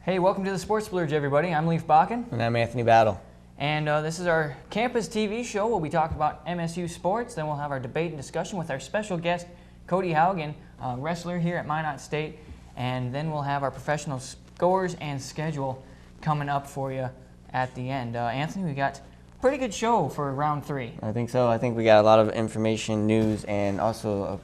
Hey, welcome to the Sports Splurge, everybody. I'm Leaf Bakken. And I'm Anthony Battle. And this is our campus TV show. We'll be talking about MSU sports. Then we'll have our debate and discussion with our special guest, Cody Haguen, wrestler here at Minot State. And then we'll have our professional scores and schedule coming up for you at the end. Anthony, we got a pretty good show for round 3. I think so. I think we got a lot of information, news, and also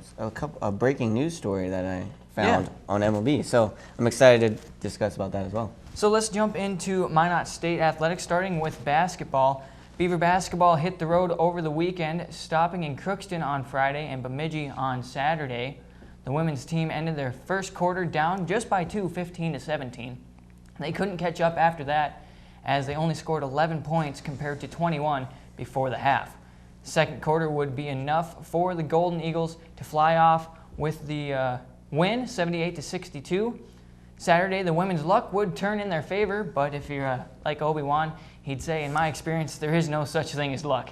a breaking news story that I found on MLB. So I'm excited to discuss about that as well. So let's jump into Minot State athletics, starting with basketball. Beaver basketball hit the road over the weekend, stopping in Crookston on Friday and Bemidji on Saturday. The women's team ended their first quarter down just by 2, 15-17. They couldn't catch up after that, as they only scored 11 points compared to 21 before the half. The second quarter would be enough for the Golden Eagles to fly off with the win, 78-62. Saturday, the women's luck would turn in their favor, but if you're like Obi-Wan, he'd say, in my experience, there is no such thing as luck.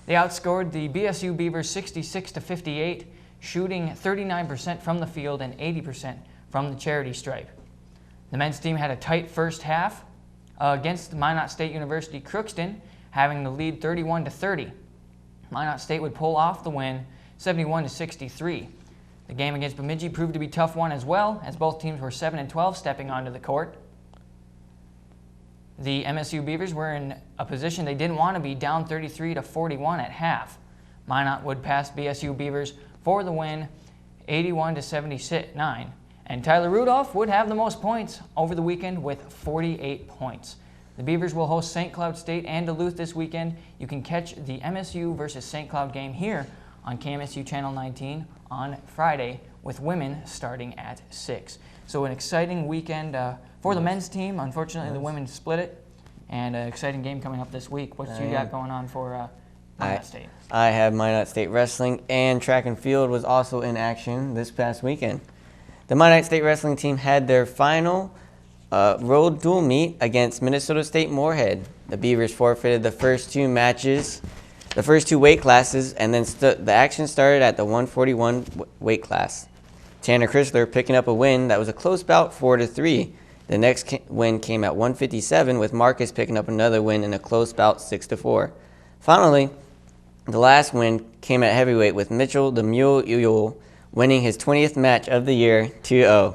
They outscored the BSU Beavers 66-58, shooting 39% from the field and 80% from the charity stripe. The men's team had a tight first half against Minot State University Crookston, having the lead 31-30. Minot State would pull off the win 71-63. The game against Bemidji proved to be a tough one as well, as both teams were 7-12 stepping onto the court. The MSU Beavers were in a position they didn't want to be, down 33-41 at half. Minot would pass BSU Beavers for the win, 81-79. And Tyler Rudolph would have the most points over the weekend with 48 points. The Beavers will host St. Cloud State and Duluth this weekend. You can catch the MSU versus St. Cloud game here on KMSU Channel 19 on Friday, with women starting at 6. So an exciting weekend for the men's team. Unfortunately, the women split it, and an exciting game coming up this week. What you got going on for Minot State? I have Minot State wrestling, and track and field was also in action this past weekend. The Minot State wrestling team had their final road dual meet against Minnesota State Moorhead. The Beavers forfeited the first two matches, the first two weight classes, and then the action started at the 141 weight class. Tanner Chrysler picking up a win that was a close bout, 4-3. The next win came at 157, with Marcus picking up another win in a close bout, 6-4. Finally, the last win came at heavyweight, with Mitchell the Mule Uyul winning his 20th match of the year, 2-0.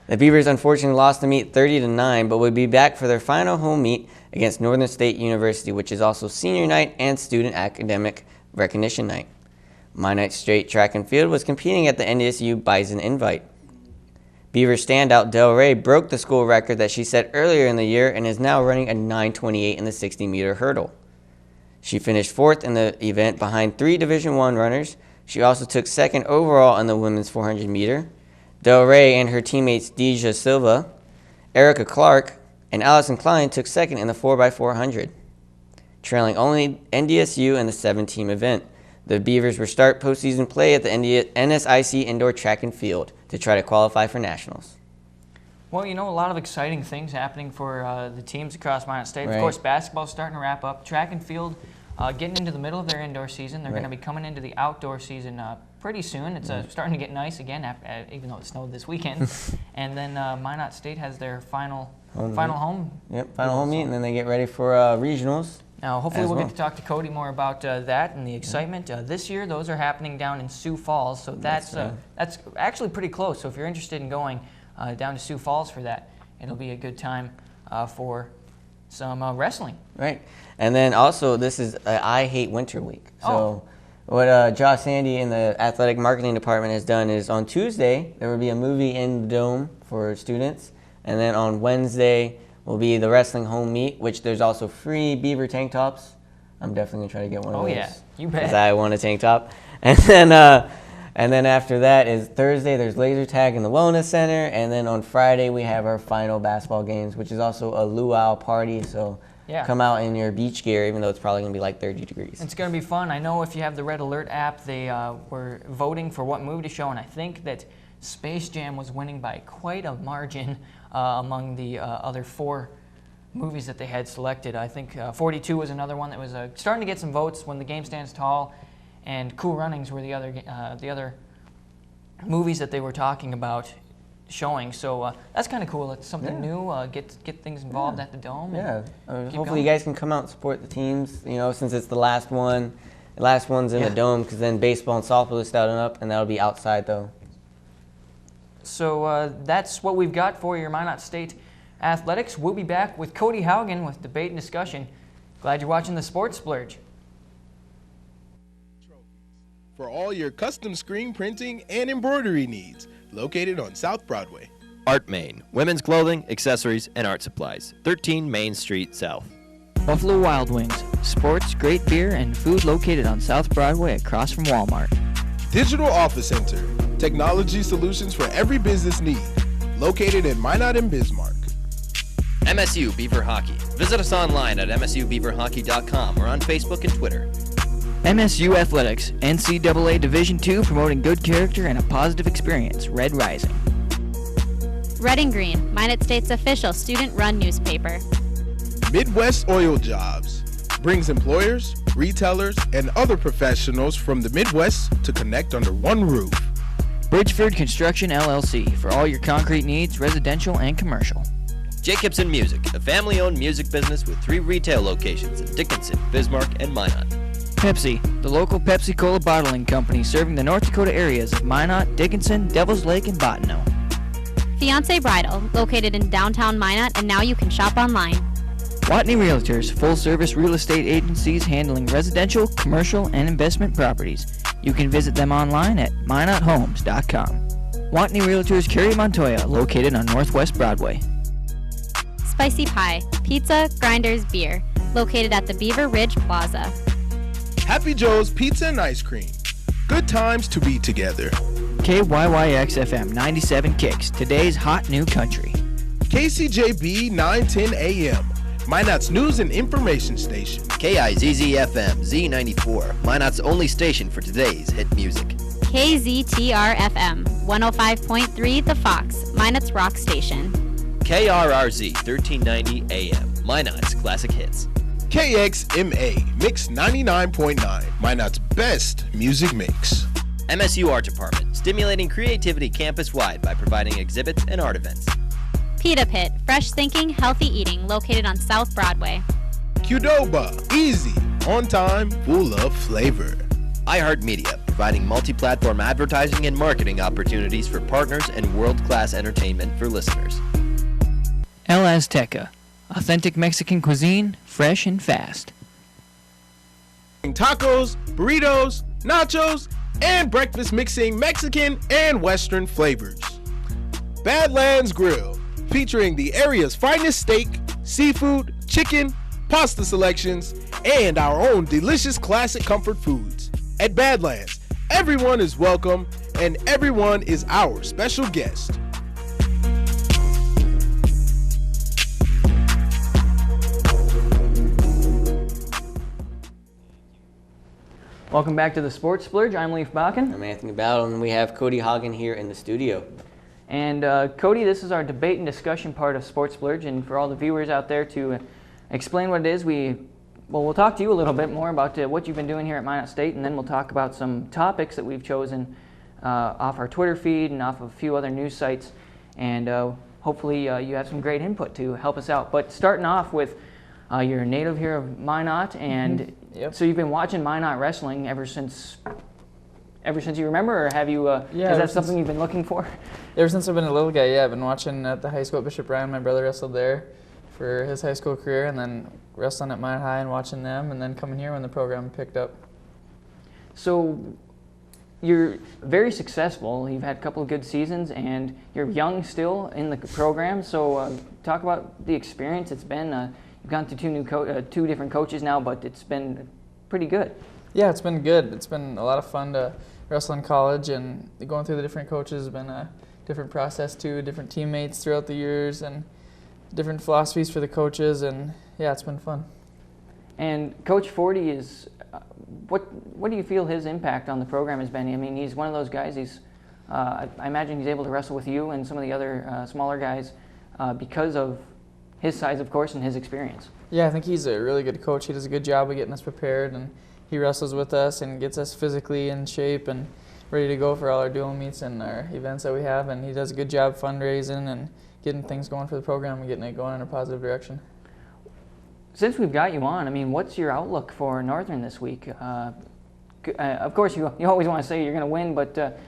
The Beavers unfortunately lost the meet 30-9, but will be back for their final home meet against Northern State University, which is also senior night and student academic recognition night. Minot State track and field was competing at the NDSU Bison Invite. Beavers standout Del Rey broke the school record that she set earlier in the year and is now running a 9:28 in the 60-meter hurdle. She finished 4th in the event behind 3 Division I runners. She also took 2nd overall in the women's 400 meter. Del Rey and her teammates Deja Silva, Erica Clark, and Allison Klein took 2nd in the 4x400, trailing only NDSU in the 7-team event. The Beavers will start postseason play at the NSIC Indoor Track and Field to try to qualify for nationals. Well, you know, a lot of exciting things happening for the teams across Minot State. Right. Of course, basketball's starting to wrap up. Track and field getting into the middle of their indoor season. They're going to be coming into the outdoor season pretty soon. It's starting to get nice again, even though it snowed this weekend. And then Minot State has their final home. Yep, final home meet, and then they get ready for regionals. Now, hopefully we'll get to talk to Cody more about that and the excitement. This year, those are happening down in Sioux Falls, so that's actually pretty close. So if you're interested in going down to Sioux Falls for that, it'll be a good time for some wrestling. Right. And then also, this is I Hate Winter Week. So what Josh Sandy in the athletic marketing department has done is on Tuesday, there will be a movie in the Dome for students. And then on Wednesday will be the wrestling home meet, which there's also free Beaver tank tops. I'm definitely going to try to get one of those. Oh, yeah. You bet. Because I want a tank top. And then after that is Thursday, there's laser tag in the Wellness Center. And then on Friday, we have our final basketball games, which is also a luau party. So come out in your beach gear, even though it's probably going to be like 30 degrees. It's going to be fun. I know if you have the Red Alert app, they were voting for what movie to show, and I think that Space Jam was winning by quite a margin among the other 4 movies that they had selected. I think 42 was another one that was starting to get some votes. When the Game Stands Tall and Cool Runnings were the other movies that they were talking about showing. So that's kind of cool. It's something new. Get things involved at the Dome. Yeah. Hopefully going. you guys can come out and support the teams, since it's the last one. The last one's in the Dome, because then baseball and softball is starting up, and that'll be outside, though. So that's what we've got for your Minot State athletics. We'll be back with Cody Haguen with debate and discussion. Glad you're watching the Sports Splurge. For all your custom screen printing and embroidery needs, located on South Broadway. Art Main, women's clothing, accessories, and art supplies. 13 Main Street South. Buffalo Wild Wings, sports, great beer, and food located on South Broadway across from Walmart. Digital Office Center, technology solutions for every business need, located in Minot and Bismarck. MSU Beaver Hockey. Visit us online at msubeaverhockey.com or on Facebook and Twitter. MSU Athletics, NCAA Division II, promoting good character and a positive experience. Red Rising. Red and Green, Minot State's official student-run newspaper. Midwest Oil Jobs brings employers, retailers, and other professionals from the Midwest to connect under one roof. Bridgeford Construction LLC, for all your concrete needs, residential and commercial. Jacobson Music, a family-owned music business with 3 retail locations in Dickinson, Bismarck, and Minot. Pepsi, the local Pepsi Cola bottling company serving the North Dakota areas of Minot, Dickinson, Devils Lake, and Bottineau. Fiancé Bridal, located in downtown Minot, and now you can shop online. Watney Realtors, full-service real estate agencies handling residential, commercial, and investment properties. You can visit them online at minothomes.com. Watney Realtors Carrie Montoya, located on Northwest Broadway. Spicy Pie, pizza, grinders, beer, located at the Beaver Ridge Plaza. Happy Joe's Pizza and Ice Cream. Good times to be together. KYYX FM 97 Kicks, today's hot new country. KCJB 910 AM, Minot's news and information station. KIZZ-FM Z94, Minot's only station for today's hit music. KZTR-FM, 105.3 The Fox, Minot's rock station. KRRZ 1390 AM, Minot's classic hits. KXMA Mix 99.9, Minot's best music mix. MSU Art Department, stimulating creativity campus-wide by providing exhibits and art events. Pita Pit, fresh thinking, healthy eating, located on South Broadway. Qdoba, easy, on time, full of flavor. iHeartMedia, providing multi-platform advertising and marketing opportunities for partners and world-class entertainment for listeners. El Azteca, authentic Mexican cuisine, fresh and fast. Tacos, burritos, nachos, and breakfast mixing Mexican and Western flavors. Badlands Grill, featuring the area's finest steak, seafood, chicken, pasta selections, and our own delicious classic comfort foods. At Badlands, everyone is welcome and everyone is our special guest. Welcome back to the Sports Splurge. I'm Leif Bakken. I'm Anthony Battle, and we have Cody Haguen here in the studio. And Cody, this is our debate and discussion part of Sports Splurge, and for all the viewers out there to explain what it is, we'll talk to you a little bit more about what you've been doing here at Minot State, and then we'll talk about some topics that we've chosen off our Twitter feed and off of a few other news sites, and hopefully you have some great input to help us out. But starting off with, you're a native here of Minot, and so you've been watching Minot wrestling ever since you remember, or have you? Is that something you've been looking for? Ever since I've been a little guy, yeah. I've been watching at the high school at Bishop Bryan. My brother wrestled there for his high school career, and then wrestling at Minot High and watching them, and then coming here when the program picked up. So you're very successful. You've had a couple of good seasons, and you're young still in the program. So talk about the experience. It's been you've gone through two different coaches now, but it's been pretty good. Yeah, it's been good. It's been a lot of fun to wrestle in college, and going through the different coaches has been a different process too, different teammates throughout the years, and different philosophies for the coaches, and yeah, it's been fun. And Coach Forty is, what do you feel his impact on the program has been? I mean, he's one of those guys. I imagine he's able to wrestle with you and some of the other smaller guys because of his size, of course, and his experience. Yeah, I think he's a really good coach. He does a good job of getting us prepared, and he wrestles with us and gets us physically in shape, and ready to go for all our dual meets and our events that we have. And he does a good job fundraising and getting things going for the program and getting it going in a positive direction. Since we've got you on, I mean, what's your outlook for Northern this week? Of course, you always want to say you're going to win, but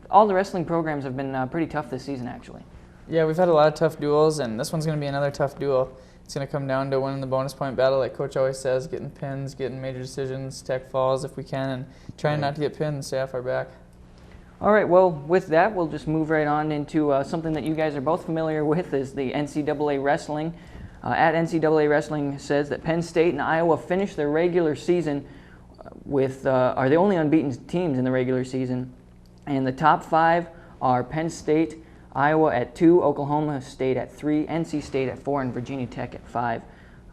all the wrestling programs have been pretty tough this season, actually. Yeah, we've had a lot of tough duels, and this one's going to be another tough duel. It's going to come down to winning the bonus point battle, like Coach always says, getting pins, getting major decisions, tech falls if we can, and trying not to get pinned and stay off our back. All right, well, with that, we'll just move right on into something that you guys are both familiar with, is the NCAA wrestling. At NCAA Wrestling says that Penn State and Iowa finished their regular season with, are the only unbeaten teams in the regular season. And the top 5 are Penn State, Iowa at 2, Oklahoma State at 3, NC State at 4, and Virginia Tech at 5.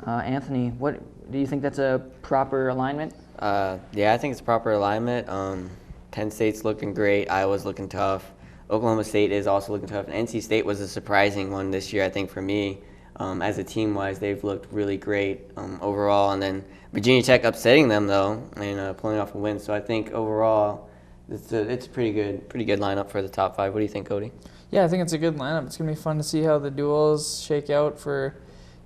Anthony, what do you think that's a proper alignment? Yeah, I think it's a proper alignment. Penn State's looking great. Iowa's looking tough. Oklahoma State is also looking tough. And NC State was a surprising one this year, I think, for me. As a team-wise, they've looked really great overall. And then Virginia Tech upsetting them, though, and pulling off a win. So I think overall, it's a pretty good lineup for the top 5. What do you think, Cody? Yeah, I think it's a good lineup. It's going to be fun to see how the duels shake out for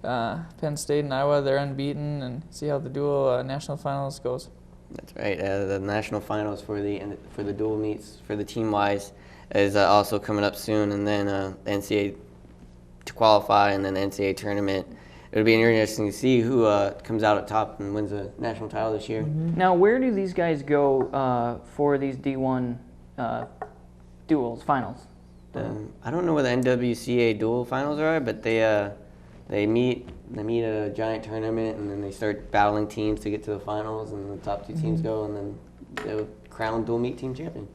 Penn State and Iowa. They're unbeaten, and see how the dual national finals goes. That's right. The national finals for the dual meets for the team-wise is also coming up soon, and then NCAA to qualify, and then the NCAA tournament. It'll be interesting to see who comes out at top and wins a national title this year. Now, where do these guys go for these D1 duels, finals? I don't know where the NWCA dual finals are, but they meet at a giant tournament, and then they start battling teams to get to the finals, and the top 2 teams go, and then they'll crown dual meet team champion.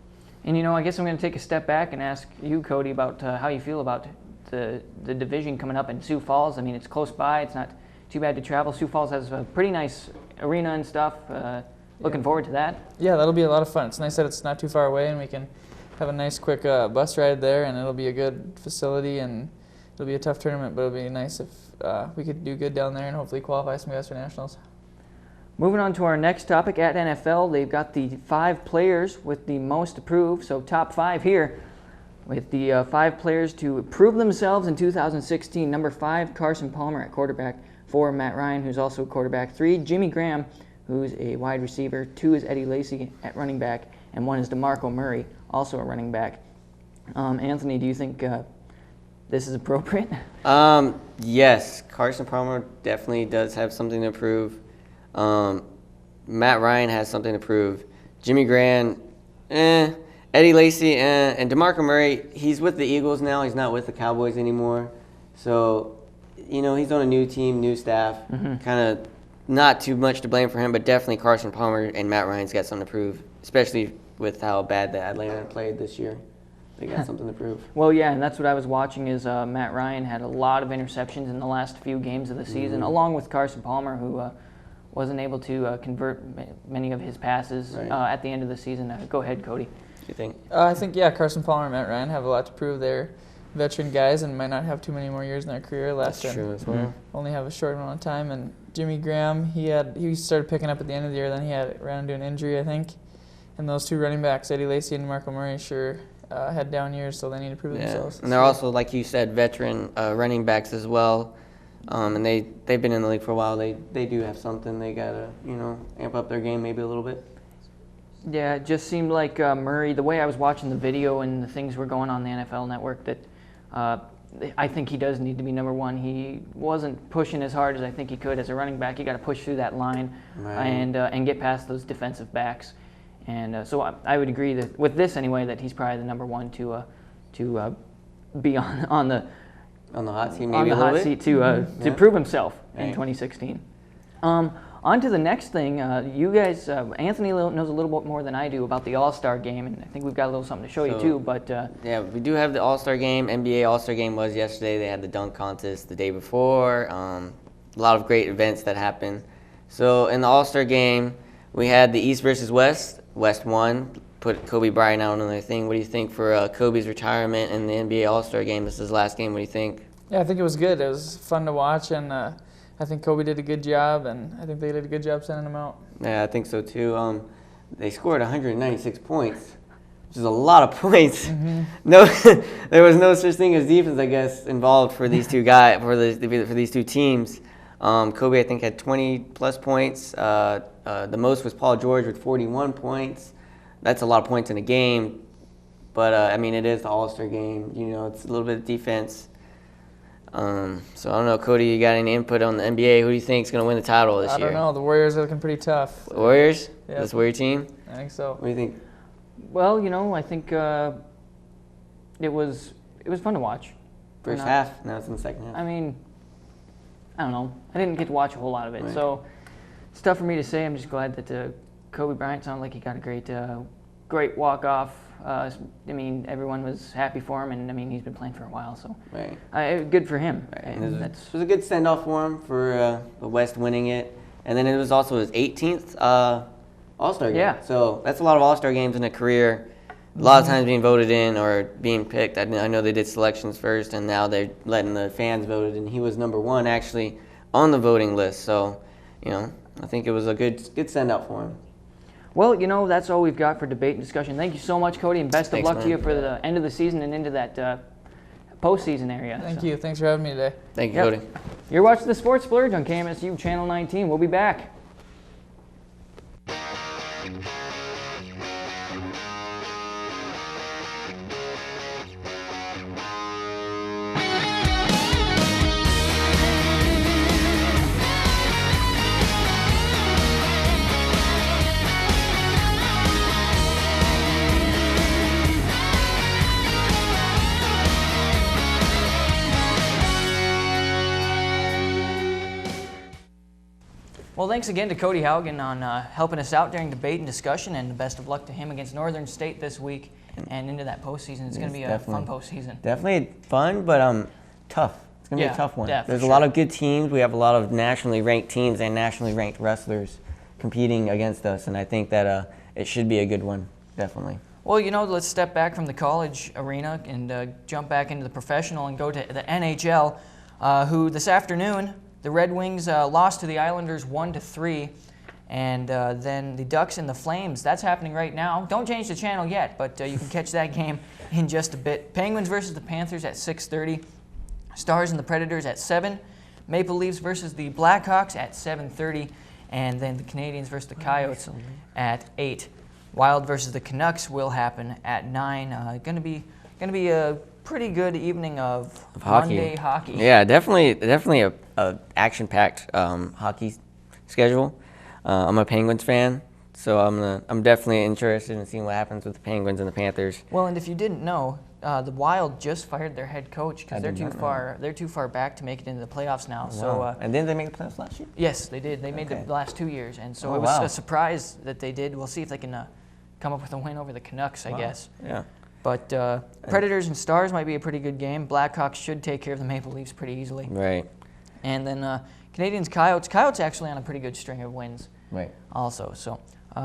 And I guess I'm going to take a step back and ask you, Cody, about how you feel about the division coming up in Sioux Falls. I mean, it's close by. It's not too bad to travel. Sioux Falls has a pretty nice arena and stuff. Looking forward to that. Yeah, that'll be a lot of fun. It's nice that it's not too far away, and we can have a nice quick bus ride there, and it'll be a good facility, and it'll be a tough tournament, but it'll be nice if we could do good down there and hopefully qualify some guys for nationals. Moving on to our next topic, at NFL, they've got the 5 players with the most approved, so top 5 here, with the 5 players to prove themselves in 2016. Number 5, Carson Palmer at quarterback. 4, Matt Ryan, who's also a quarterback. 3, Jimmy Graham, who's a wide receiver. 2 is Eddie Lacy at running back, and 1 is DeMarco Murray, also a running back. Anthony, do you think this is appropriate? Yes, Carson Palmer definitely does have something to prove. Matt Ryan has something to prove. Jimmy Graham, Eddie Lacy, and DeMarco Murray, he's with the Eagles now. He's not with the Cowboys anymore. So, he's on a new team, new staff. Kind of not too much to blame for him, but definitely Carson Palmer and Matt Ryan's got something to prove, especially with how bad the Atlanta played this year. They got something to prove. Well, yeah, and that's what I was watching is Matt Ryan had a lot of interceptions in the last few games of the season, along with Carson Palmer, who wasn't able to convert many of his passes at the end of the season. Go ahead, Cody. What do you think? I think, Carson Palmer and Matt Ryan have a lot to prove. They're veteran guys and might not have too many more years in their career left. That's true as well. Only have a short amount of time. And Jimmy Graham, he started picking up at the end of the year. Then he ran into an injury, I think. And those 2 running backs, Eddie Lacy and DeMarco Murray, had down years, so they need to prove themselves. And they're also, like you said, veteran running backs as well. And they've been in the league for a while. They do have something. They gotta amp up their game maybe a little bit. Yeah, it just seemed like Murray, the way I was watching the video and the things were going on the NFL Network, that I think he does need to be number 1. He wasn't pushing as hard as I think he could as a running back. You got to push through that line and get past those defensive backs. And so I would agree that with this anyway, that he's probably the number 1 to be on the hot seat, maybe to prove himself in 2016. On to the next thing. You guys, Anthony knows a little bit more than I do about the All-Star game, and I think we've got a little something to show you too. But yeah, we do have the All-Star game. NBA All-Star game was yesterday. They had the dunk contest the day before. A lot of great events that happened. So in the All-Star game, we had the East versus West. West won, put Kobe Bryant out on their thing. What do you think for Kobe's retirement in the NBA All-Star game? This is his last game. What do you think? Yeah, I think it was good. It was fun to watch, and I think Kobe did a good job, and I think they did a good job sending him out. Yeah, I think so too. they scored 196 points, which is a lot of points. No, there was no such thing as defense, I guess, involved for these two guys for these two teams. Kobe, I think, had 20-plus points. The most was Paul George with 41 points. That's a lot of points in a game. But, I mean, it is the All-Star game. You know, it's a little bit of defense. So, I don't know, Cody, you got any input on the NBA? Who do you think is going to win the title this year? I don't know. The Warriors are looking pretty tough. The Warriors? Yep. This Warrior team? I think so. What do you think? Well, you know, I think it was fun to watch. First half. Now it's in the second half. I mean, I don't know. I didn't get to watch a whole lot of it, Right. so it's tough for me to say. I'm just glad that Kobe Bryant sounded like he got a great walk-off. I mean, everyone was happy for him, and I mean, he's been playing for a while, so Right. good for him. Right. And It was a good send-off for him for the West winning it. And then it was also his 18th All-Star game. Yeah. So that's a lot of All-Star games in a career. A lot of times being voted in or being picked. I know they did selections first, and now they're letting the fans vote it. And he was number one, actually, on the voting list. So, you know, I think it was a good send-out for him. Well, you know, that's all we've got for debate and discussion. Thank you so much, Cody, and best of Thanks, luck man. to you for the end of the season and into that postseason area. Thank you. Thanks for having me today. Thank you, Yep. Cody. You're watching the Sports Splurge on KMSU Channel 19. We'll be back. Well, thanks again to Cody Haguen on helping us out during debate and discussion, and best of luck to him against Northern State this week and into that postseason. It's going to be a fun postseason. Definitely fun, but tough. It's going to be a tough one. Yeah, There's a lot of good teams. We have a lot of nationally ranked teams and nationally ranked wrestlers competing against us, and I think that it should be a good one, definitely. Well, you know, let's step back from the college arena and jump back into the professional and go to the NHL, who this afternoon, the Red Wings lost to the Islanders 1-3, and then the Ducks and the Flames. That's happening right now. Don't change the channel yet, but you can catch that game in just a bit. Penguins versus the Panthers at 6:30. Stars and the Predators at 7. Maple Leafs versus the Blackhawks at 7:30, and then the Canadiens versus the Coyotes at 8. Wild versus the Canucks will happen at 9. Going to be a pretty good evening of hockey. Monday hockey. Yeah, definitely a action-packed hockey schedule. I'm a Penguins fan, so I'm definitely interested in seeing what happens with the Penguins and the Panthers. Well, and if you didn't know, the Wild just fired their head coach because they're too far. They're too far back to make it into the playoffs now. Wow. So And didn't they make the playoffs last year? yes, they did. They made Okay. the last 2 years, and so Oh, it was wow. a surprise that they did. We'll see if they can come up with a win over the Canucks, I guess. Yeah. But Predators and Stars might be a pretty good game. Blackhawks should take care of the Maple Leafs pretty easily. Right. And then Canadiens, Coyotes. Coyotes actually on a pretty good string of wins Right. also. So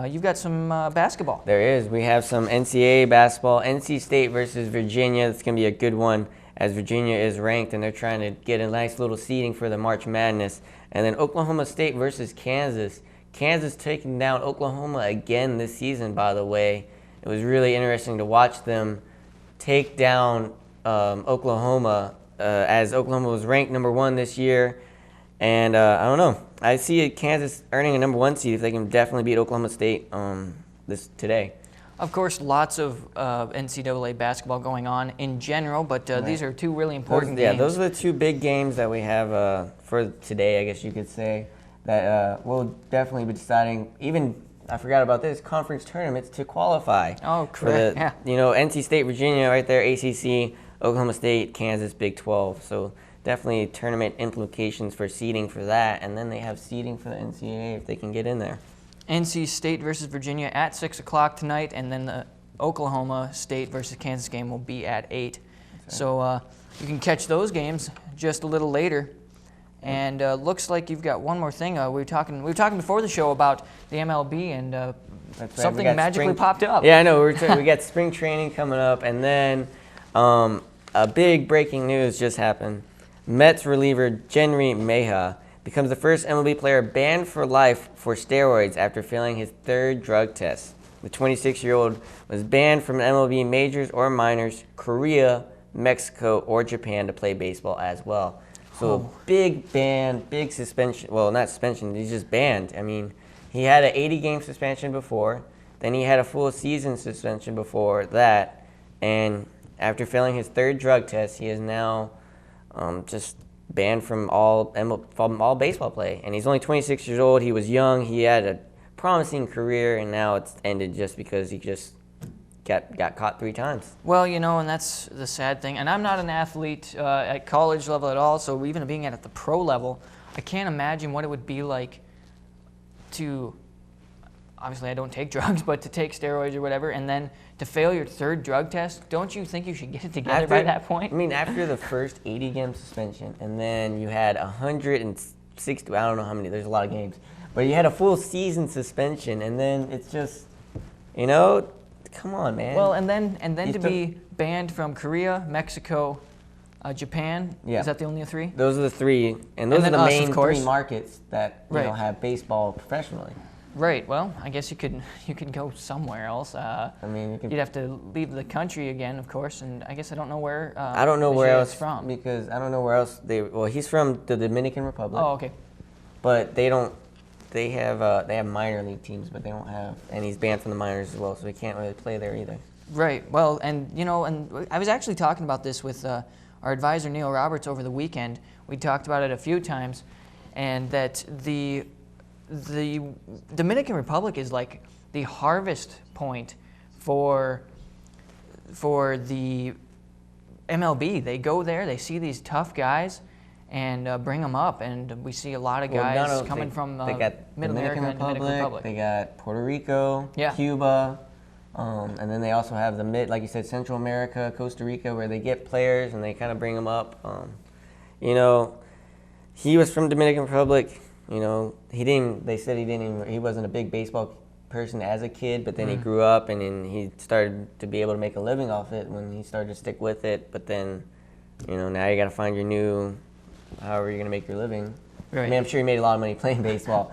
you've got some basketball. There is. We have some NCAA basketball. NC State versus Virginia. It's going to be a good one as Virginia is ranked and they're trying to get a nice little seeding for the March Madness. And then Oklahoma State versus Kansas. Kansas taking down Oklahoma again this season, by the way. It was really interesting to watch them take down Oklahoma as Oklahoma was ranked number 1 this year. And I don't know. I see Kansas earning a number 1 seed if they can definitely beat Oklahoma State today. Of course, lots of NCAA basketball going on in general, but these are two really important games. Yeah, those are the 2 big games that we have for today, I guess you could say, that we'll definitely be deciding. Even, I forgot about this, conference tournaments to qualify. Oh, for the, correct. Yeah. You know, NC State, Virginia right there, ACC, Oklahoma State, Kansas, Big 12. So definitely tournament implications for seeding for that. And then they have seeding for the NCAA if they can get in there. NC State versus Virginia at 6 o'clock tonight, and then the Oklahoma State versus Kansas game will be at 8. So you can catch those games just a little later. And looks like you've got one more thing. We were talking before the show about the MLB, and That's right. something magically popped up. Yeah, I know. We got spring training coming up, and then a big breaking news just happened. Mets reliever Jenry Mejia becomes the first MLB player banned for life for steroids after failing his 3rd drug test. The 26-year-old was banned from MLB majors or minors, Korea, Mexico, or Japan to play baseball as well. So big ban, big suspension. Well, not suspension, he's just banned. I mean, he had an 80-game suspension before. Then he had a full season suspension before that. And after failing his third drug test, he is now just banned from all baseball play. And he's only 26 years old. He was young. He had a promising career, and now it's ended just because he just got caught 3 times. Well, you know, and that's the sad thing. And I'm not an athlete at college level at all, so even being at the pro level, I can't imagine what it would be like to, obviously I don't take drugs, but to take steroids or whatever, and then to fail your third drug test. Don't you think you should get it together by that point? I mean, after the first 80-game suspension, and then you had 160, I don't know how many, there's a lot of games, but you had a full season suspension, and then it's just, you know, come on, man. Well, and then to be banned from Korea, Mexico, Japan. Yeah. Is that the only 3? Those are the 3, and those And are then the us, main of course. 3 markets that you know, have baseball professionally. Right. Well, I guess you could go somewhere else. I mean, you'd have to leave the country again, of course, and I guess I don't know where. I don't know where else from. because I don't know where else they. Well, he's from the Dominican Republic. Oh, okay. But they don't. They have minor league teams, but they don't have, and he's banned from the minors as well, so he can't really play there either. Right. Well, and you know, and I was actually talking about this with our advisor Neil Roberts over the weekend. We talked about it a few times, and that the Dominican Republic is like the harvest point for the MLB. They go there, they see these tough guys, and bring them up. And we see a lot of guys coming from Middle America and Dominican Republic. They got Puerto Rico, Cuba, and then they also have like you said, Central America, Costa Rica, where they get players and they kind of bring them up. You know, he was from Dominican Republic. You know, they said he wasn't a big baseball person as a kid, but then he grew up and then he started to be able to make a living off it when he started to stick with it. But then, you know, now you got to find your new, however you're going to make your living. Right. I mean, I'm sure he made a lot of money playing baseball,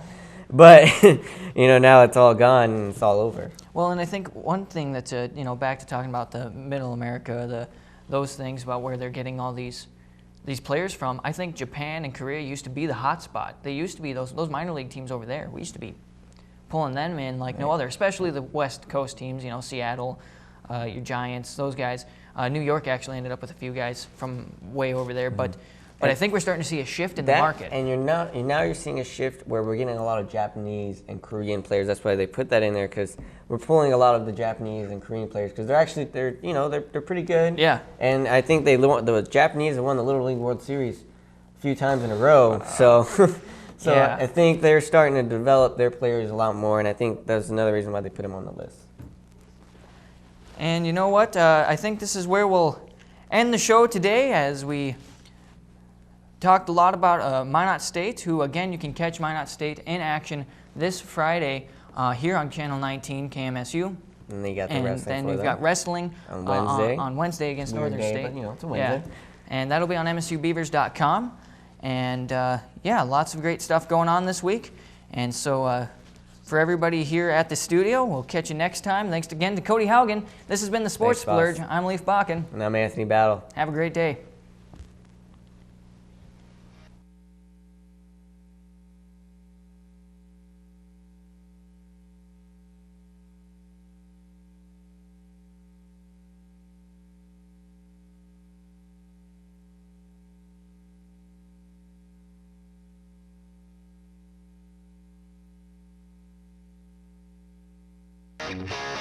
but, you know, now it's all gone and it's all over. Well, and I think one thing that's, you know, back to talking about the Middle America, those things about where they're getting all these players from, I think Japan and Korea used to be the hot spot. They used to be those minor league teams over there. We used to be pulling them in like no other, especially the West Coast teams, you know, Seattle, your Giants, those guys. New York actually ended up with a few guys from way over there, but I think we're starting to see a shift in the market. And you're seeing a shift where we're getting a lot of Japanese and Korean players. That's why they put that in there, because we're pulling a lot of the Japanese and Korean players because they're pretty good. Yeah. And I think the Japanese have won the Little League World Series a few times in a row. So Yeah. I think they're starting to develop their players a lot more, and I think that's another reason why they put them on the list. And you know what? I think this is where we'll end the show today, as we talked a lot about Minot State, who, again, you can catch Minot State in action this Friday here on Channel 19 KMSU. And they got the And wrestling then for you've them. got wrestling On Wednesday. on Wednesday against Weird Northern day, State. but, you know, it's a Wednesday. Yeah. And that'll be on MSUBeavers.com. And, yeah, lots of great stuff going on this week. And so for everybody here at the studio, we'll catch you next time. Thanks again to Cody Haguen. This has been the Sports Thanks, boss. Splurge. I'm Leif Bakken. And I'm Anthony Battle. Have a great day. Thank you.